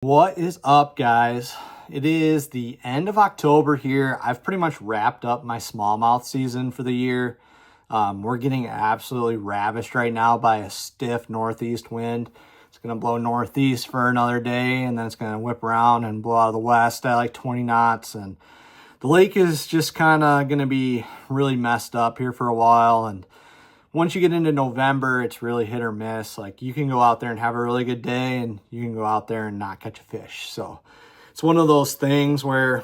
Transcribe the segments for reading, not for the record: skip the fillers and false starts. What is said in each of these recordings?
What is up, guys? It is the end of October here. I've pretty much wrapped up my smallmouth season for the year. We're getting absolutely ravished right now by a stiff northeast wind. It's going to blow northeast for another day, and then it's going to whip around and blow out of the west at like 20 knots. And the lake is just kind of going to be really messed up here for a while. And once you get into November, it's really hit or miss. Like, you can go out there and have a really good day, and you can go out there and not catch a fish. So it's one of those things where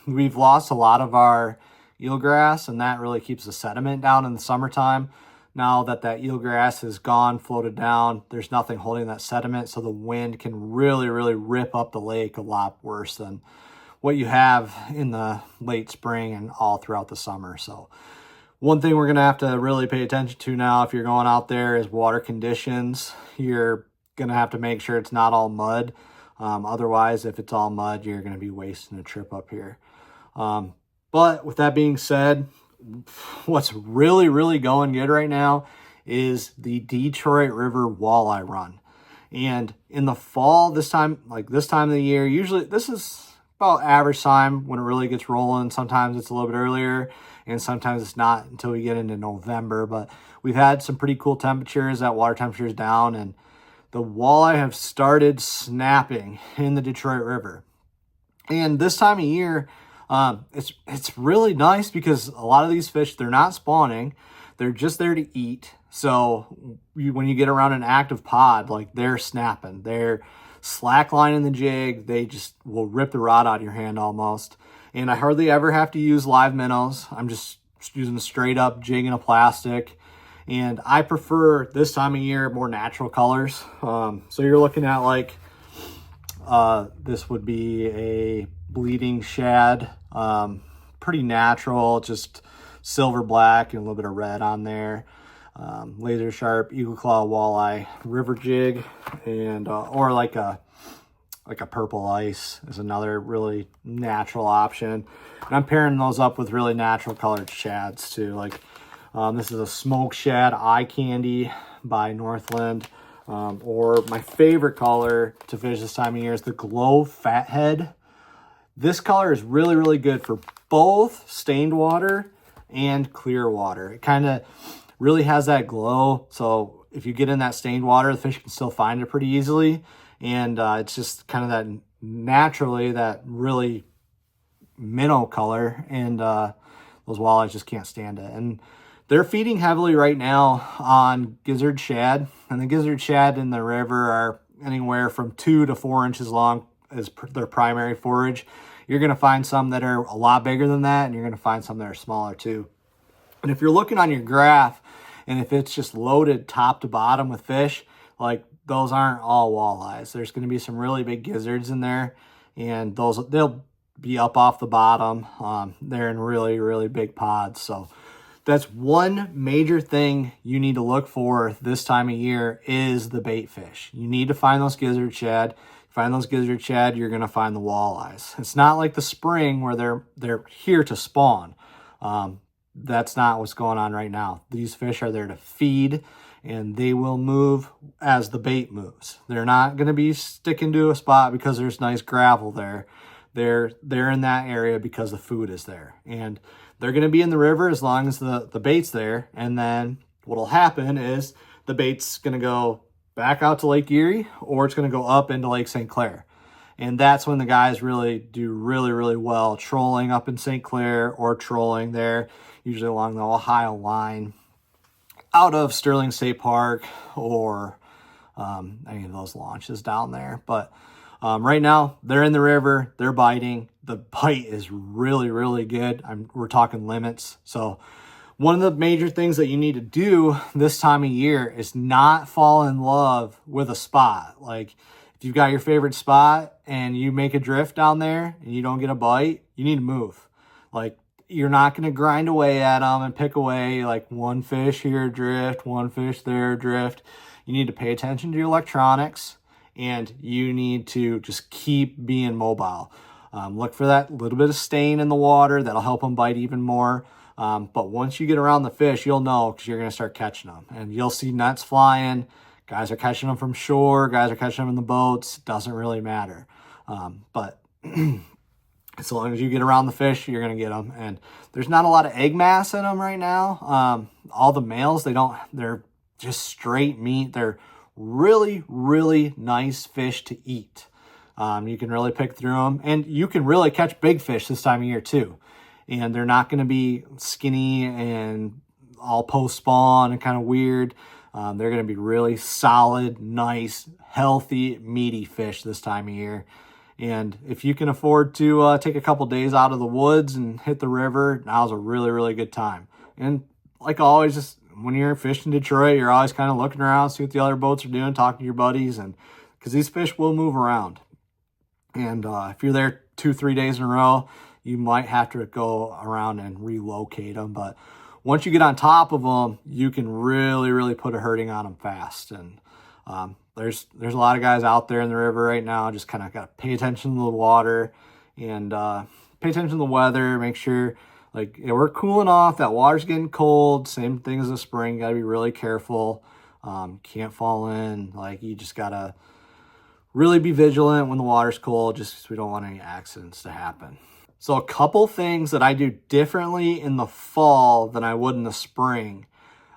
we've lost a lot of our eelgrass, and that really keeps the sediment down in the summertime. Now that eelgrass is gone, floated down, there's nothing holding that sediment, so the wind can really rip up the lake a lot worse than what you have in the late spring and all throughout the summer. So one thing we're going to have to really pay attention to now if you're going out there is water conditions. You're going to have to make sure it's not all mud. Otherwise, if it's all mud, you're going to be wasting a trip up here. But with that being said, what's really going good right now is the Detroit River Walleye Run. And in the fall, this time of the year, usually this is about average time when it really gets rolling. Sometimes it's a little bit earlier, and sometimes it's not until we get into November. But we've had some pretty cool temperatures. That water temperature is down, and the walleye have started snapping in the Detroit River. And this time of year, it's really nice because a lot of these fish, they're not spawning. They're just there to eat. So when you get around an active pod, like, they're snapping. They're slacklining the jig. They just will rip the rod out of your hand almost. And I hardly ever have to use live minnows. I'm just using a straight up jig in a plastic. And I prefer this time of year more natural colors. So you're looking at like, this would be a bleeding shad. Pretty natural, just silver black and a little bit of red on there. Laser sharp eagle claw walleye river jig, and or like a purple ice is another really natural option. And I'm pairing those up with really natural colored shads too. Like, this is a smoke shad eye candy by Northland. Or my favorite color to fish this time of year is the glow fathead. This color is really good for both stained water and clear water. It kind of really has that glow. So if you get in that stained water, the fish can still find it pretty easily. And it's just kind of that naturally, that really minnow color. And those walleyes just can't stand it. And they're feeding heavily right now on gizzard shad. And the gizzard shad in the river are anywhere from 2 to 4 inches long as their primary forage. You're going to find some that are a lot bigger than that, and you're going to find some that are smaller too. And if you're looking on your graph, and if it's just loaded top to bottom with fish, like, those aren't all walleyes. There's going to be some really big gizzards in there, and they'll be up off the bottom. They're in really big pods. So that's one major thing you need to look for this time of year is the bait fish. You need to find those gizzard shad. Find those gizzard shad, you're going to find the walleyes. It's not like the spring where they're here to spawn. That's not what's going on right now. These fish are there to feed, and they will move as the bait moves. They're not going to be sticking to a spot because there's nice gravel there. They're in that area because the food is there. And they're going to be in the river as long as the bait's there. And then what'll happen is the bait's going to go back out to Lake Erie, or it's going to go up into Lake St. Clair. And that's when the guys really do really well trolling up in St. Clair, or trolling there, usually along the Ohio line, out of Sterling State Park, or any of those launches down there. But right now, they're in the river, they're biting. The bite is really good. We're talking limits. So one of the major things that you need to do this time of year is not fall in love with a spot. Like, if you've got your favorite spot and you make a drift down there and you don't get a bite, you need to move. Like, you're not going to grind away at them and pick away like one fish here drift, one fish there drift. You need to pay attention to your electronics, and you need to just keep being mobile. Look for that little bit of stain in the water. That'll help them bite even more. But once you get around the fish, you'll know, because you're going to start catching them. And you'll see nets flying, Guys are catching them from shore, guys are catching them in the boats, doesn't really matter. But as long as you get around the fish, you're going to get them. And there's not a lot of egg mass in them right now. All the males, they're just straight meat. They're really, really nice fish to eat. You can really pick through them, and you can really catch big fish this time of year too. And they're not going to be skinny and all post-spawn and kind of weird. They're going to be really solid, nice, healthy, meaty fish this time of year. And if you can afford to take a couple days out of the woods and hit the river, now's a really, really good time. And like always, just when you're fishing Detroit, you're always kind of looking around, see what the other boats are doing, talking to your buddies, and because these fish will move around. And if you're there 2-3 days in a row, you might have to go around and relocate them. But once you get on top of them, you can really, really put a hurting on them fast. And there's a lot of guys out there in the river right now. Just kind of got to pay attention to the water and pay attention to the weather. Make sure, like, we're cooling off. That water's getting cold. Same thing as the spring. Got to be really careful. Can't fall in. Like, you just got to really be vigilant when the water's cold, just because we don't want any accidents to happen. So a couple things that I do differently in the fall than I would in the spring.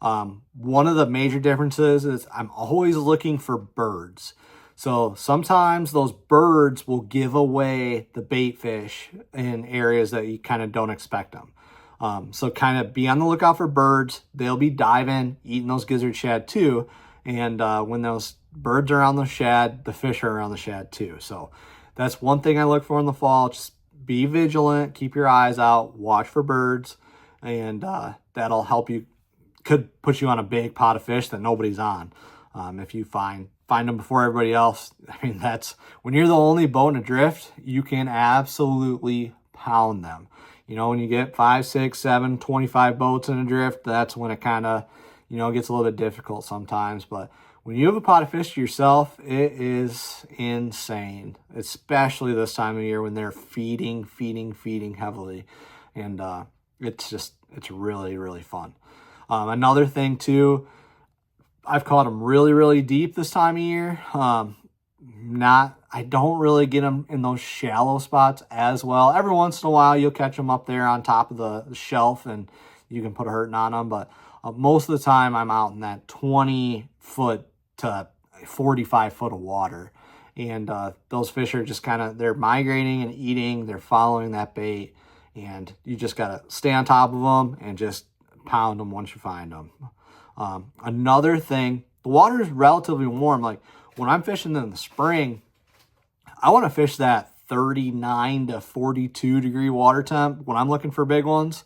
One of the major differences is I'm always looking for birds. So sometimes those birds will give away the bait fish in areas that you kind of don't expect them. So kind of be on the lookout for birds. They'll be diving, eating those gizzard shad too. And when those birds are on the shad, the fish are around the shad too. So that's one thing I look for in the fall. Just be vigilant, keep your eyes out, watch for birds, and that'll help you. Could put you on a big pot of fish that nobody's on. If you find them before everybody else. I mean, that's when you're the only boat in a drift, you can absolutely pound them. You know, when you get 5, 6, 7, 25 boats in a drift, that's when it kind of, gets a little bit difficult sometimes. But when you have a pot of fish to yourself, it is insane, especially this time of year when they're feeding heavily. And it's really, really fun. Another thing too, I've caught them really, really deep this time of year. I don't really get them in those shallow spots as well. Every once in a while, you'll catch them up there on top of the shelf and you can put a hurting on them. But most of the time, I'm out in that 20-foot to 45-foot of water. And those fish are just they're migrating and eating. They're following that bait. And you just got to stay on top of them and just pound them once you find them. Another thing, the water is relatively warm. Like when I'm fishing in the spring, I want to fish that 39 to 42 degree water temp when I'm looking for big ones.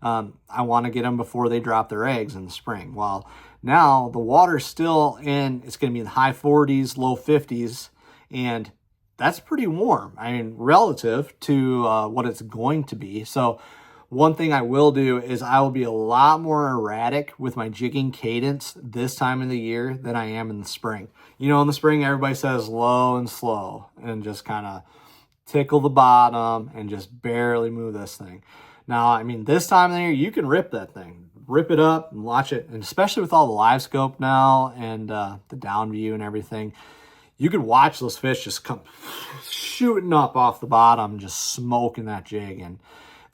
I want to get them before they drop their eggs in the spring. Well, now the water's still it's going to be in the high 40s, low 50s, and that's pretty warm. I mean, relative to what it's going to be. So one thing I will do is I will be a lot more erratic with my jigging cadence this time of the year than I am in the spring. In the spring, everybody says low and slow and just kind of tickle the bottom and just barely move this thing. Now, I mean, this time of the year, you can rip that thing. Rip it up and watch it. And especially with all the live scope now and the down view and everything, you could watch those fish just come shooting up off the bottom, just smoking that jig. And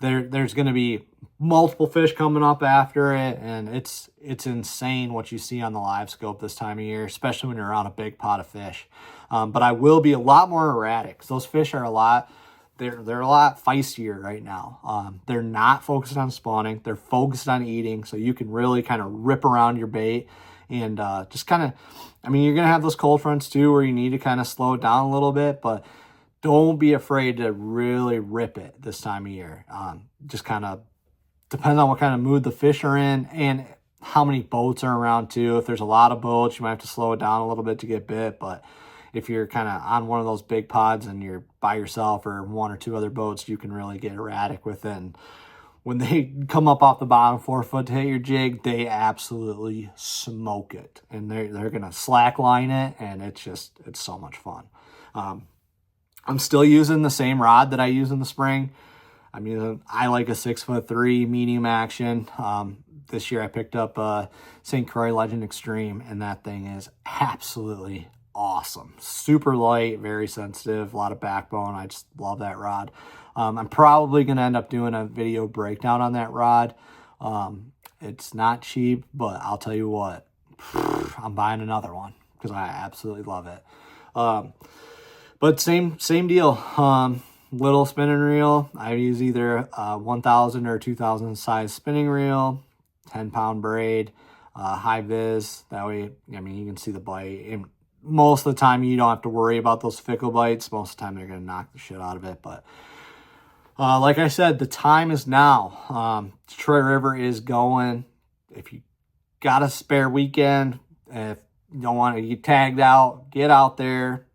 there's going to be multiple fish coming up after it, and it's insane what you see on the live scope this time of year, especially when you're around a big pot of fish. But I will be a lot more erratic. Those fish are a lot feistier right now. They're not focused on spawning; they're focused on eating. So you can really kind of rip around your bait and just kind of. I mean, you're gonna have those cold fronts too, where you need to kind of slow it down a little bit, but don't be afraid to really rip it this time of year. Just kind of depends on what kind of mood the fish are in and how many boats are around too. If there's a lot of boats, you might have to slow it down a little bit to get bit. But if you're kind of on one of those big pods and you're by yourself or 1 or 2 other boats, you can really get erratic with it. And when they come up off the bottom 4 foot to hit your jig, they absolutely smoke it. And they're going to slack line it, and it's so much fun. I'm still using the same rod that I use in the spring. I like a 6'3" medium action. This year I picked up a St. Croix Legend Extreme, and that thing is absolutely awesome. Super light, very sensitive, a lot of backbone. I just love that rod. I'm probably going to end up doing a video breakdown on that rod. It's not cheap, but I'll tell you what, I'm buying another one because I absolutely love it. But same deal. Little spinning reel. I use either a 1,000 or 2,000 size spinning reel, 10-pound braid, high vis. That way, you can see the bite. And most of the time, you don't have to worry about those fickle bites. Most of the time, they're going to knock the shit out of it. But like I said, the time is now. Detroit River is going. If you got a spare weekend, if you don't want to get tagged out, get out there.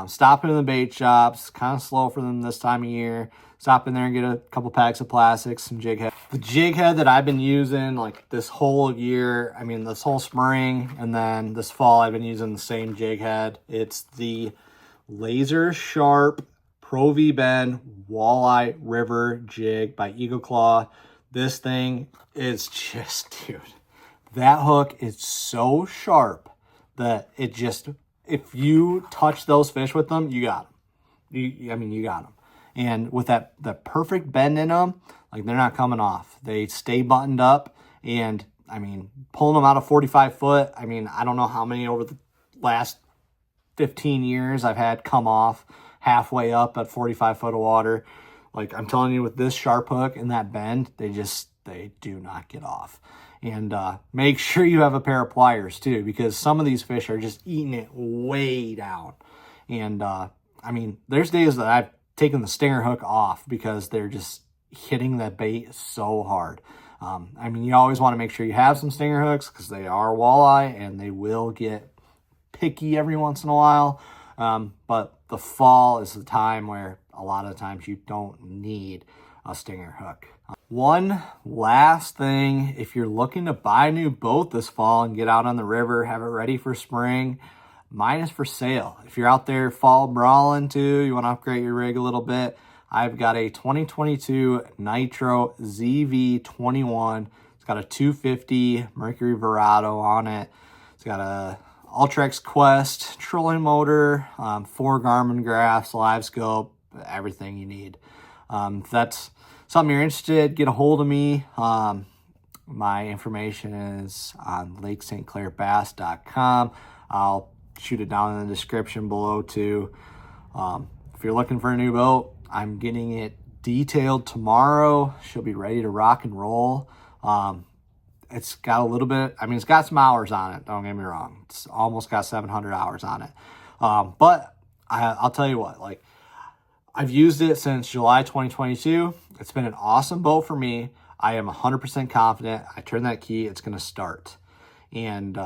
Stop in the bait shops. Kind of slow for them this time of year. Stop in there and get a couple packs of plastics, some jig head. The jig head that I've been using like this whole year, this whole spring, and then this fall, I've been using the same jig head. It's the Laser Sharp Pro V Bend Walleye River Jig by Eagle Claw. This thing is just, dude, that hook is so sharp that it just, if you touch those fish with them, you got them. You got them. And with that perfect bend in them, like, they're not coming off. They stay buttoned up. And pulling them out of 45 foot, I don't know how many over the last 15 years I've had come off halfway up at 45 foot of water. Like, I'm telling you, with this sharp hook and that bend, they do not get off. And make sure you have a pair of pliers too, because some of these fish are just eating it way down. And there's days that I've taken the stinger hook off because they're just hitting the bait so hard. You always want to make sure you have some stinger hooks because they are walleye and they will get picky every once in a while. But the fall is the time where a lot of times you don't need a stinger hook. One last thing, if you're looking to buy a new boat this fall and get out on the river, have it ready for spring, mine is for sale. If you're out there fall brawling too, you want to upgrade your rig a little bit, I've got a 2022 Nitro ZV21. It's got a 250 Mercury Verado on it. It's got a Ultrex Quest trolling motor, 4 Garmin graphs, live scope, everything you need. If that's something you're interested, get a hold of me. My information is on lakestclairbass.com. I'll shoot it down in the description below too. If you're looking for a new boat, I'm getting it detailed tomorrow. She'll be ready to rock and roll. It's got a little bit, it's got some hours on it, don't get me wrong. It's almost got 700 hours on it. But I'll tell you what, like, I've used it since July 2022. It's been an awesome boat for me. I am 100% confident. I turn that key, it's going to start. And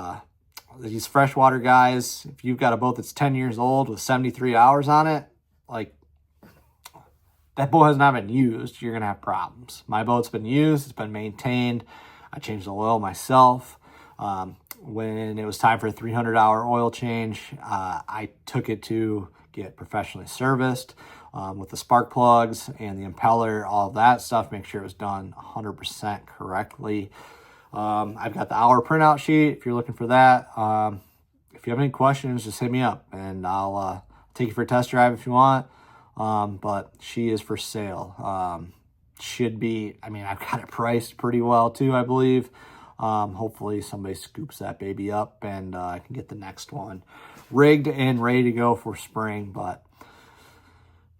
these freshwater guys, if you've got a boat that's 10 years old with 73 hours on it, like, that boat has not been used, you're going to have problems. My boat's been used, it's been maintained. I changed the oil myself. When it was time for a 300-hour oil change, I took it to get professionally serviced with the spark plugs and the impeller, all that stuff, make sure it was done 100% correctly. I've got the hour printout sheet if you're looking for that. If you have any questions, just hit me up and I'll take you for a test drive if you want. But she is for sale. Should be, I've got it priced pretty well too, I believe. Hopefully somebody scoops that baby up and I can get the next one rigged and ready to go for spring. But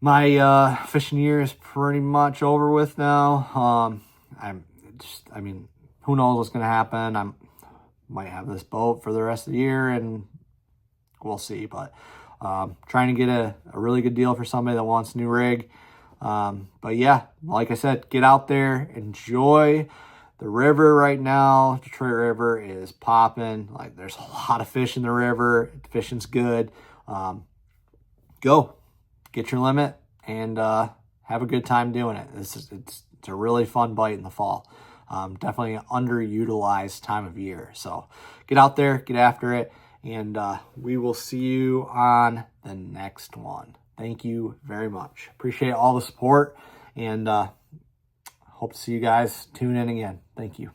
my fishing year is pretty much over with now. Who knows what's going to happen. I might have this boat for the rest of the year and we'll see. But trying to get a really good deal for somebody that wants a new rig. But yeah, like I said, get out there, enjoy the river right now. Detroit River is popping. Like, there's a lot of fish in the river. Fishing's good. Go get your limit and have a good time doing it. It's a really fun bite in the fall. Definitely an underutilized time of year. So get out there, get after it, and we will see you on the next one. Thank you very much. Appreciate all the support, and hope to see you guys tune in again. Thank you.